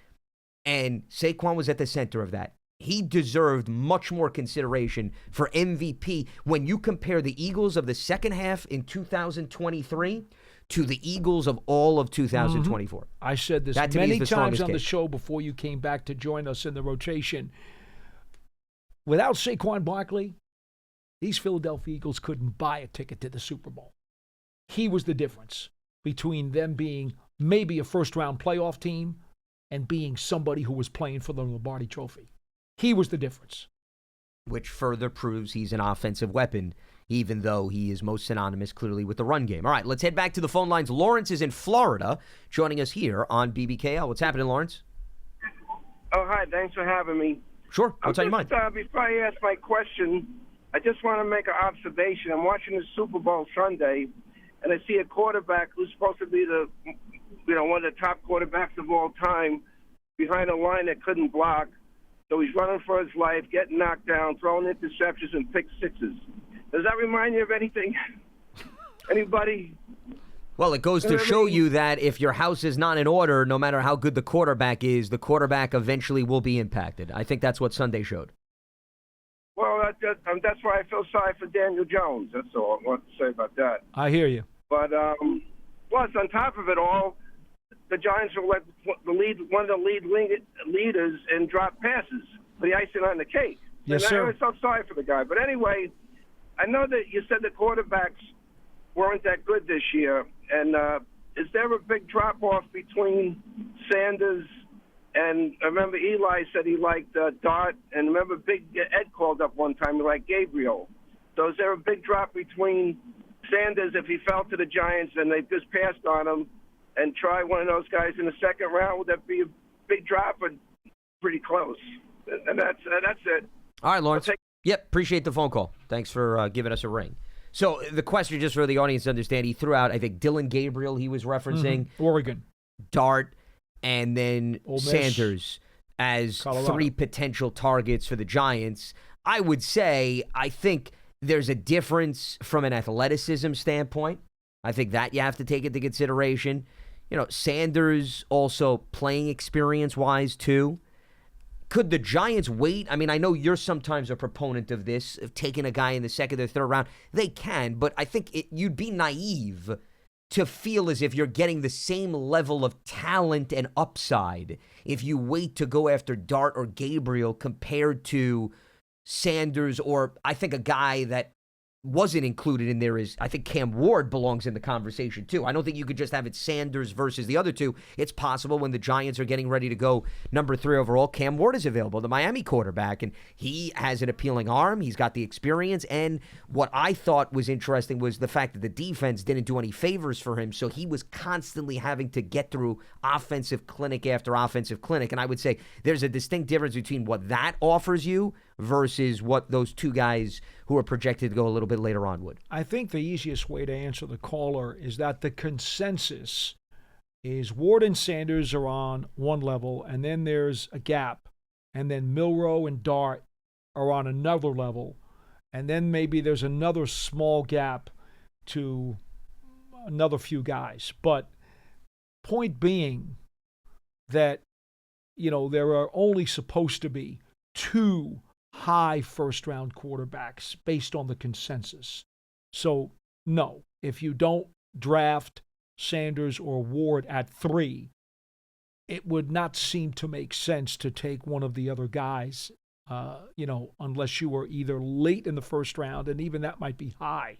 and Saquon was at the center of that. He deserved much more consideration for MVP when you compare the Eagles of the second half in 2023 to the Eagles of all of 2024. I said this many times on the show before you came back to join us in the rotation. Without Saquon Barkley, these Philadelphia Eagles couldn't buy a ticket to the Super Bowl. He was the difference between them being maybe a first-round playoff team and being somebody who was playing for the Lombardi Trophy. He was the difference. Which further proves he's an offensive weapon, even though he is most synonymous clearly with the run game. All right, let's head back to the phone lines. Lawrence is in Florida, joining us here on BBKL. What's happening, Lawrence? Oh, hi. Thanks for having me. Sure. What's on your mind? Before I ask my question, I just want to make an observation. I'm watching the Super Bowl Sunday, and I see a quarterback who's supposed to be one of the top quarterbacks of all time behind a line that couldn't block. So he's running for his life, getting knocked down, throwing interceptions and pick sixes. Does that remind you of anything? Anybody? Well, it goes to show you that if your house is not in order, no matter how good the quarterback is, the quarterback eventually will be impacted. I think that's what Sunday showed. Well, that's why I feel sorry for Daniel Jones. That's all I want to say about that. I hear you. But plus, on top of it all, the Giants are like one of the leaders in drop passes, the icing on the cake. Yes, and sir. I felt sorry for the guy. But anyway, I know that you said the quarterbacks weren't that good this year. And is there a big drop-off between Sanders and I remember Eli said he liked Dart, and remember Big Ed called up one time he liked Gabriel. So is there a big drop between Sanders if he fell to the Giants and they just passed on him and try one of those guys in the second round? Would that be a big drop or pretty close? And that's it. All right, Lawrence. Yep, appreciate the phone call. Thanks for giving us a ring. So the question, just for the audience to understand, he threw out, I think, Dylan Gabriel he was referencing. Oregon. Dart, and then Ole Miss, Sanders as Colorado. 3 potential targets for the Giants. I would say, I think there's a difference from an athleticism standpoint. I think that you have to take into consideration. You know, Sanders also playing experience-wise, too. Could the Giants wait? I mean, I know you're sometimes a proponent of this, of taking a guy in the second or third round. They can, but I think you'd be naive to feel as if you're getting the same level of talent and upside if you wait to go after Dart or Gabriel compared to Sanders, or I think a guy that wasn't included in there is, I think Cam Ward belongs in the conversation too. I don't think you could just have it Sanders versus the other two. It's possible when the Giants are getting ready to go number 3 overall, Cam Ward is available, the Miami quarterback, and he has an appealing arm. He's got the experience, and what I thought was interesting was the fact that the defense didn't do any favors for him, so he was constantly having to get through offensive clinic after offensive clinic, and I would say there's a distinct difference between what that offers you versus what those two guys who are projected to go a little bit later on would. I think the easiest way to answer the caller is that the consensus is Ward and Sanders are on one level, and then there's a gap, and then Milroe and Dart are on another level, and then maybe there's another small gap to another few guys. But point being that, there are only supposed to be 2 high first-round quarterbacks based on the consensus. So, no, if you don't draft Sanders or Ward at 3, it would not seem to make sense to take one of the other guys, unless you were either late in the first round, and even that might be high.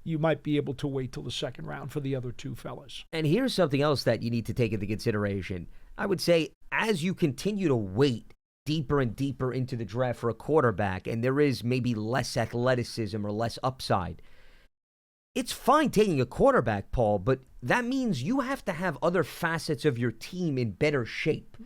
You might be able to wait till the second round for the other 2 fellas. And here's something else that you need to take into consideration. I would say as you continue to wait deeper and deeper into the draft for a quarterback, and there is maybe less athleticism or less upside, it's fine taking a quarterback, Paul, but that means you have to have other facets of your team in better shape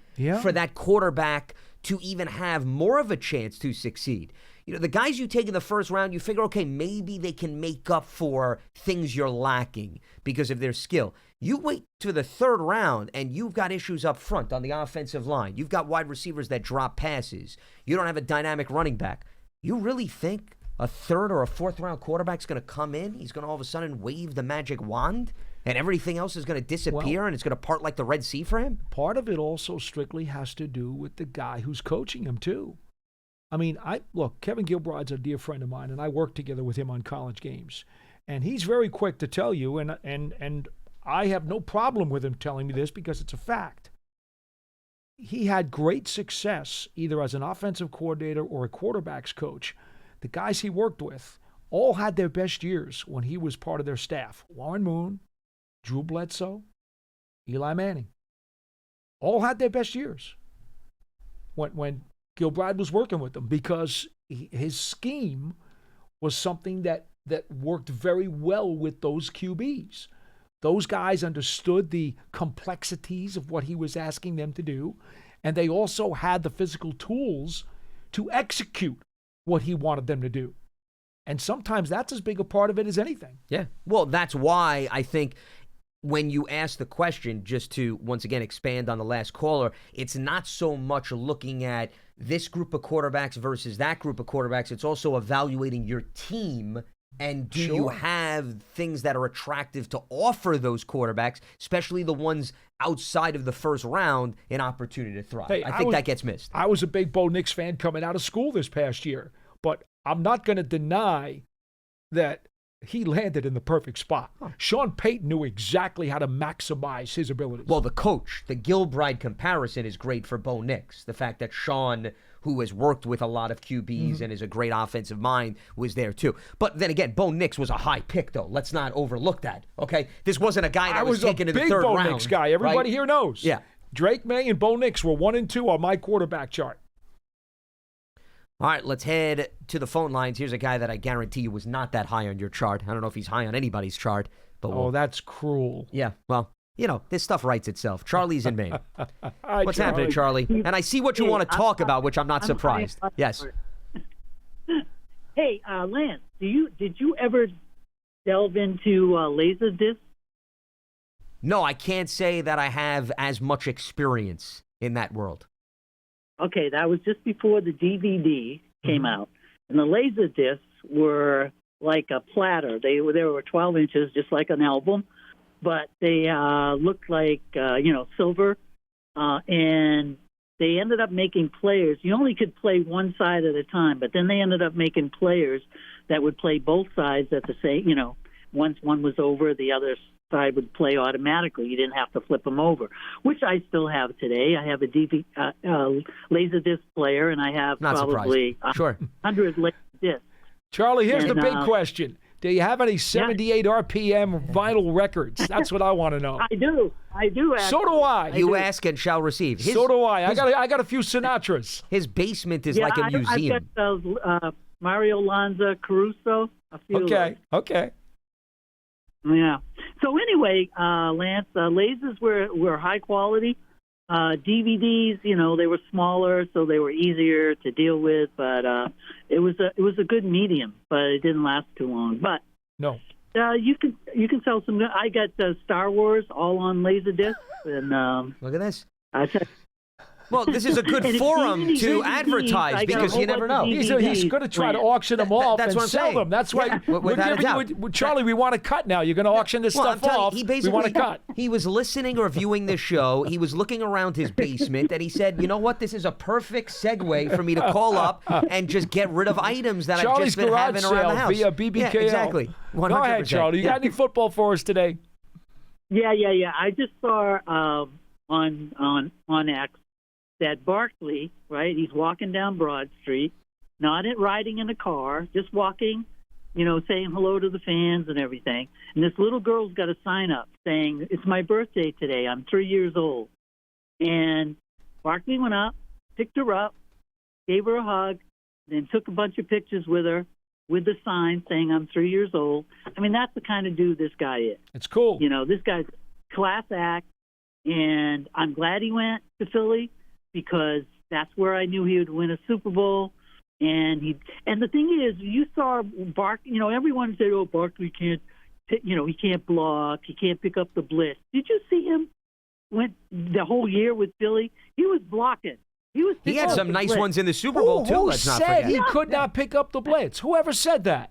for that quarterback to even have more of a chance to succeed. The guys you take in the first round, you figure, okay, maybe they can make up for things you're lacking because of their skill. You wait to the third round, and you've got issues up front on the offensive line. You've got wide receivers that drop passes. You don't have a dynamic running back. You really think a third or a fourth round quarterback's going to come in? He's going to all of a sudden wave the magic wand, and everything else is going to disappear, and it's going to part like the Red Sea for him? Part of it also strictly has to do with the guy who's coaching him, too. I mean, look, Kevin Gilbride's a dear friend of mine, and I worked together with him on college games. And he's very quick to tell you, and I have no problem with him telling me this because it's a fact. He had great success either as an offensive coordinator or a quarterback's coach. The guys he worked with all had their best years when he was part of their staff. Warren Moon, Drew Bledsoe, Eli Manning. All had their best years when Gilbride was working with them, because his scheme was something that worked very well with those QBs. Those guys understood the complexities of what he was asking them to do, and they also had the physical tools to execute what he wanted them to do. And sometimes that's as big a part of it as anything. Yeah. Well, that's why I think when you ask the question, just to once again expand on the last caller, it's not so much looking at this group of quarterbacks versus that group of quarterbacks. It's also evaluating your team, and do you have things that are attractive to offer those quarterbacks, especially the ones outside of the first round, an opportunity to thrive. Hey, I think that gets missed. I was a big Bo Nix fan coming out of school this past year, but I'm not going to deny that he landed in the perfect spot. Sean Payton knew exactly how to maximize his abilities. Well, the coach, the Gilbride comparison is great for Bo Nix. The fact that Sean, who has worked with a lot of QBs and is a great offensive mind, was there too. But then again, Bo Nix was a high pick, though. Let's not overlook that, okay? This wasn't a guy that was taken in the third round. I was a big Bo Nix guy. Everybody here knows. Yeah. Drake May and Bo Nix were 1 and 2 on my quarterback chart. All right, let's head to the phone lines. Here's a guy that I guarantee you was not that high on your chart. I don't know if he's high on anybody's chart. But that's cruel. Yeah, well, this stuff writes itself. Charlie's in Maine. Hi, What's happening, Charlie? And I see what you want to talk about, which I'm not surprised. Yes. Hey, Lance, did you ever delve into Laserdisc? No, I can't say that I have as much experience in that world. Okay, that was just before the DVD came out. And the Laserdiscs were like a platter. They were 12 inches, just like an album, but they looked like, silver. And they ended up making players. You only could play one side at a time, but then they ended up making players that would play both sides at the same, once one was over, the other side would play automatically. You didn't have to flip them over, which I still have today. I have a Laserdisc player, and I have Not probably sure. 100 Laserdiscs. Charlie, here's the And, big question. Do you have any 78 RPM vinyl records? That's what I want to know. I do. Actually. So do I. You ask and shall receive. So do I. I got a few Sinatras. His basement is like a museum. I've got those Mario Lanza Caruso. A few of those. Okay. Yeah. So anyway, Lance, lasers were high quality. DVDs, they were smaller, so they were easier to deal with. But it was a good medium, but it didn't last too long. But no, you can sell some. I got Star Wars all on Laserdisc, and Look at this. I said. Well, this is a good forum to advertise because you never know. He's going to try to auction them off that's and what I'm sell saying. them. That's why we're Without giving you, Charlie, we want to cut now. You're going to auction this stuff off. He we want to cut. He was listening or viewing this show. He was looking around his basement, and he said, "You know what? This is a perfect segue for me to call up and just get rid of items that I've just been having around the house." Via BBKL. Yeah, exactly. 100%. Go ahead, Charlie. You got any football for us today? Yeah. I just saw on X that Barkley, right? He's walking down Broad Street, not riding in a car, just walking, saying hello to the fans and everything. And this little girl's got a sign up saying, "It's my birthday today. I'm 3 years old." And Barkley went up, picked her up, gave her a hug, then took a bunch of pictures with her with the sign saying, "I'm 3 years old." I mean, that's the kind of dude this guy is. It's cool. This guy's class act, and I'm glad he went to Philly, because that's where I knew he would win a Super Bowl. And the thing is, you saw everyone said, "Oh, Barkley can't, he can't block, he can't pick up the blitz." Did you see him went the whole year with Philly? He was blocking. He had some nice ones in the Super Bowl too. Who Let's not said forget. he could not pick up the blitz? Whoever said that?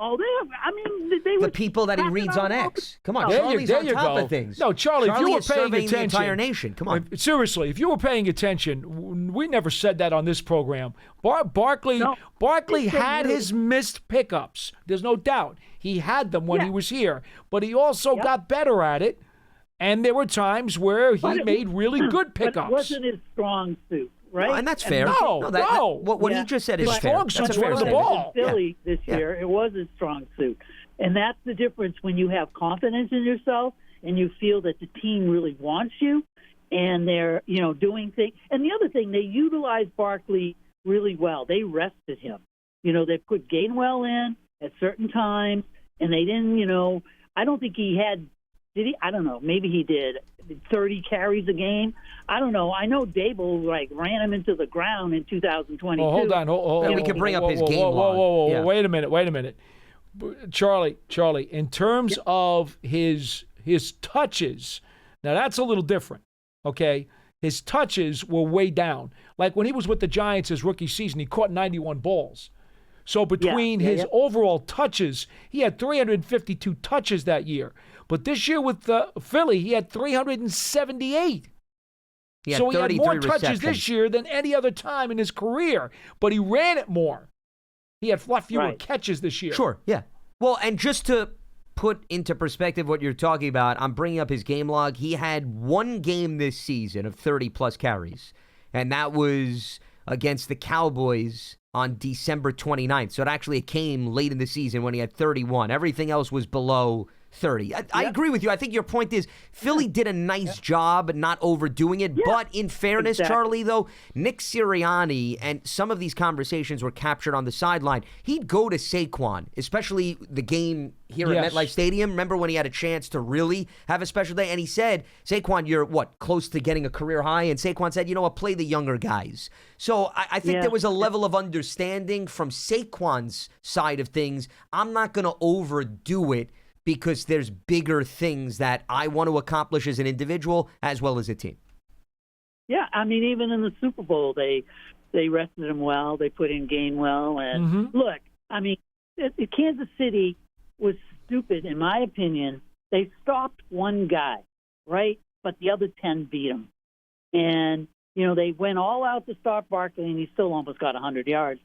Oh, they were The people that he reads on X. Come on, There Charlie's you on top go. of things. No, Charlie, if you were is paying surveying attention, the entire nation. Come on. Seriously, if you were paying attention, we never said that on this program. Barkley had his missed pickups. There's no doubt. He had them when he was here, but he also got better at it. And there were times where he made really good pickups. But it wasn't his strong suit, right? No, and that's fair. No. What he just said is His fair. strong That's suit's a fair running the statement. ball. Philly this year, it was his strong suit. And that's the difference when you have confidence in yourself and you feel that the team really wants you and they're, doing things. And the other thing, they utilized Barkley really well. They rested him. They put Gainwell in at certain times, and they didn't, I don't think he had, did he? I don't know. Maybe he did 30 carries a game. I don't know. I know Dable ran him into the ground in 2022. Oh, hold on. We can bring up his game Whoa, log. Yeah. Wait a minute. Charlie, in terms of his touches, now that's a little different, okay? His touches were way down. Like when he was with the Giants his rookie season, he caught 91 balls. So between his overall touches, he had 352 touches that year. But this year with Philly, he had 378. So he had more touches this year than any other time in his career. But he ran it more. He had fewer catches this year. Sure, yeah. Well, and just to put into perspective what you're talking about, I'm bringing up his game log. He had one game this season of 30-plus carries, and that was against the Cowboys on December 29th. So it came late in the season when he had 31. Everything else was below 30. I agree with you. I think your point is Philly did a nice job not overdoing it. But in fairness, Charlie, though, Nick Sirianni, and some of these conversations were captured on the sideline, he'd go to Saquon, especially the game here at MetLife Stadium. Remember when he had a chance to really have a special day? And he said, Saquon, you're close to getting a career high? And Saquon said, play the younger guys. So I think there was a level of understanding from Saquon's side of things. I'm not going to overdo it, because there's bigger things that I want to accomplish as an individual as well as a team. Yeah, even in the Super Bowl, they rested him well. They put in Gainwell. And look, Kansas City was stupid, in my opinion. They stopped one guy, right? But the other 10 beat him. And they went all out to stop Barkley, and he still almost got 100 yards,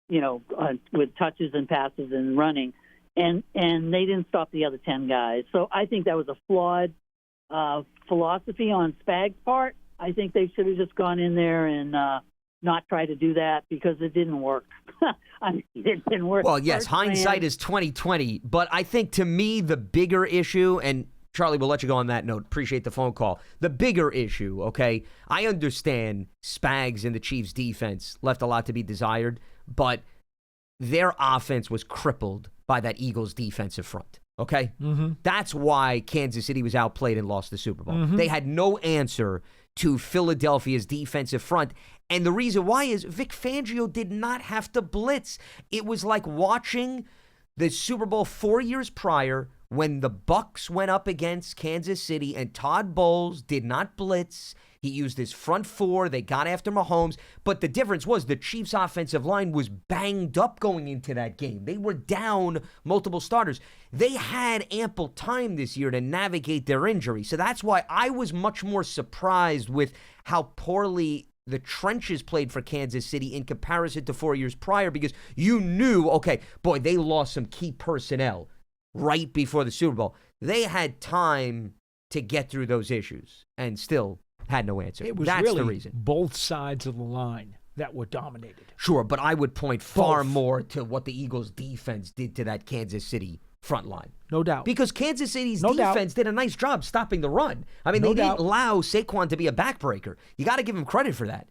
with touches and passes and running. And they didn't stop the other 10 guys. So I think that was a flawed philosophy on Spag's part. I think they should have just gone in there and not try to do that because it didn't work. It didn't work. Well, yes, hindsight is 20/20, but I think to me the bigger issue, and Charlie, we'll let you go on that note. Appreciate the phone call. The bigger issue, okay, I understand Spags and the Chiefs' defense left a lot to be desired, but their offense was crippled by that Eagles defensive front. Okay? Mm-hmm. That's why Kansas City was outplayed and lost the Super Bowl. Mm-hmm. They had no answer to Philadelphia's defensive front. And the reason why is Vic Fangio did not have to blitz. It was like watching the Super Bowl 4 years prior when the Bucs went up against Kansas City and Todd Bowles did not blitz. He used his front four. They got after Mahomes. But the difference was the Chiefs' offensive line was banged up going into that game. They were down multiple starters. They had ample time this year to navigate their injury. So that's why I was much more surprised with how poorly the trenches played for Kansas City in comparison to 4 years prior, because you knew, okay, boy, they lost some key personnel right before the Super Bowl. They had time to get through those issues and still had no answer. It was That's really the reason. Both sides of the line that were dominated. Sure, but I would point far Both. more to what the Eagles' defense did to that Kansas City front line. No doubt. Because Kansas City's No doubt. defense did a nice job stopping the run. I mean, No they didn't doubt. allow Saquon to be a backbreaker. You got to give him credit for that.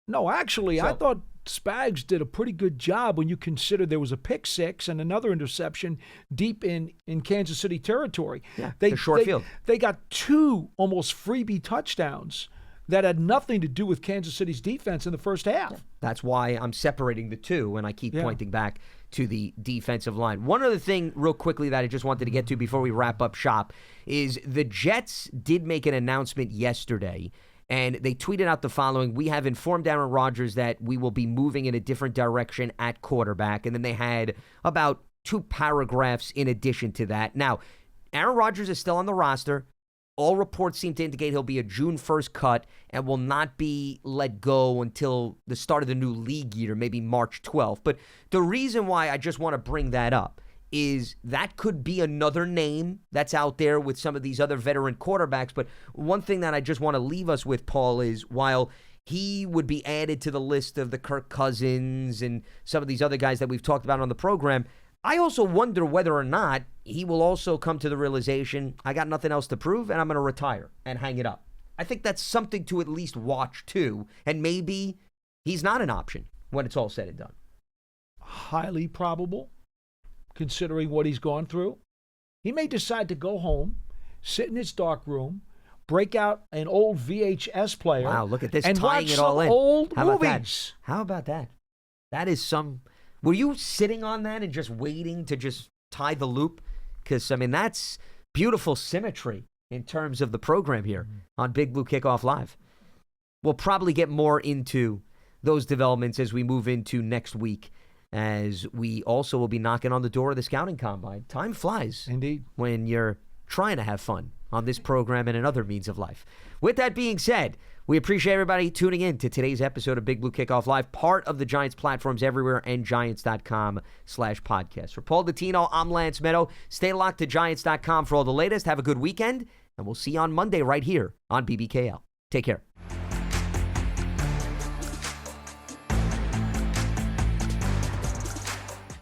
No, actually, I So- thought Spags did a pretty good job when you consider there was a pick six and another interception deep in Kansas City territory. Yeah, the short field. They got two almost freebie touchdowns that had nothing to do with Kansas City's defense in the first half. That's why I'm separating the two, and I keep pointing back to the defensive line. One other thing real quickly that I just wanted to get to before we wrap up shop is the Jets did make an announcement yesterday, and they tweeted out the following: "We have informed Aaron Rodgers that we will be moving in a different direction at quarterback." And then they had about 2 paragraphs in addition to that. Now, Aaron Rodgers is still on the roster. All reports seem to indicate he'll be a June 1st cut and will not be let go until the start of the new league year, maybe March 12th. But the reason why I just want to bring that up is that could be another name that's out there with some of these other veteran quarterbacks. But one thing that I just want to leave us with, Paul, is while he would be added to the list of the Kirk Cousins and some of these other guys that we've talked about on the program, I also wonder whether or not he will also come to the realization, I got nothing else to prove, and I'm going to retire and hang it up. I think that's something to at least watch, too. And maybe he's not an option when it's all said and done. Highly probable, considering what he's gone through. He may decide to go home, sit in his dark room, break out an old VHS player. Wow, look at this, and tying watch it all some in. old How about that? movies. How about that? That is some... Were you sitting on that and just waiting to just tie the loop? Because, I mean, that's beautiful symmetry in terms of the program here on Big Blue Kickoff Live. We'll probably get more into those developments as we move into next week, as we also will be knocking on the door of the scouting combine. Time flies. Indeed. When you're trying to have fun on this program and in other means of life. With that being said, we appreciate everybody tuning in to today's episode of Big Blue Kickoff Live, part of the Giants platforms everywhere and Giants.com/podcast. For Paul Dottino, I'm Lance Medow. Stay locked to Giants.com for all the latest. Have a good weekend, and we'll see you on Monday right here on BBKL. Take care.